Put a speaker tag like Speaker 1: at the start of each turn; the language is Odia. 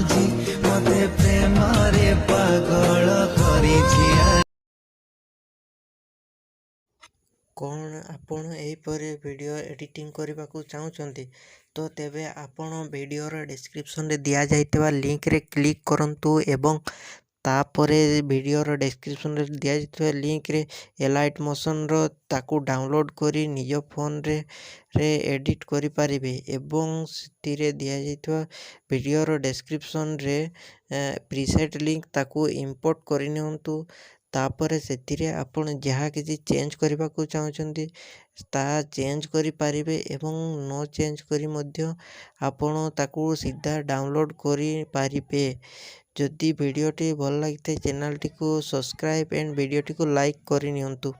Speaker 1: ଆଜି ମତେ ପ୍ରେମରେ ପାଗଳ କରିଛି।
Speaker 2: କ'ଣ ଆପଣ ଏହିପରି ଭିଡ଼ିଓ ଏଡ଼ିଟିଂ କରିବାକୁ ଚାହୁଁଛନ୍ତି? ତ ତେବେ ଆପଣ ଭିଡ଼ିଓର ଡେସ୍କ୍ରିପସନ୍ରେ ଦିଆଯାଇଥିବା ଲିଙ୍କରେ କ୍ଲିକ୍ କରନ୍ତୁ ଏବଂ ତାପରେ ଭିଡ଼ିଓର ଡେସ୍କ୍ରିପସନ୍ରେ ଦିଆଯାଇଥିବା ଲିଙ୍କରେ ଏଲାଇଟ୍ ମୋସନ୍ର ତାକୁ ଡାଉନଲୋଡ଼୍ କରି ନିଜ ଫୋନ୍ରେ ଏଡ଼ିଟ୍ କରିପାରିବେ ଏବଂ ସେଥିରେ ଦିଆଯାଇଥିବା ଭିଡ଼ିଓର ଡେସ୍କ୍ରିପସନ୍ରେ ପ୍ରିସେଟ୍ ଲିଙ୍କ ତାକୁ ଇମ୍ପୋର୍ଟ କରିନିଅନ୍ତୁ। ତାପରେ ସେଥିରେ ଆପଣ ଯାହା କିଛି ଚେଞ୍ଜ କରିବାକୁ ଚାହୁଁଛନ୍ତି ତାହା ଚେଞ୍ଜ କରିପାରିବେ ଏବଂ ନ ଚେଞ୍ଜ କରି ମଧ୍ୟ ଆପଣ ତାକୁ ସିଧା ଡାଉନଲୋଡ଼୍ କରିପାରିବେ। ଯଦି ଭିଡ଼ିଓଟି ଭଲ ଲାଗିଥାଏ ଚ୍ୟାନେଲଟିକୁ ସବସ୍କ୍ରାଇବ୍ ଆଣ୍ଡ ଭିଡ଼ିଓଟିକୁ ଲାଇକ୍ କରିନିଅନ୍ତୁ।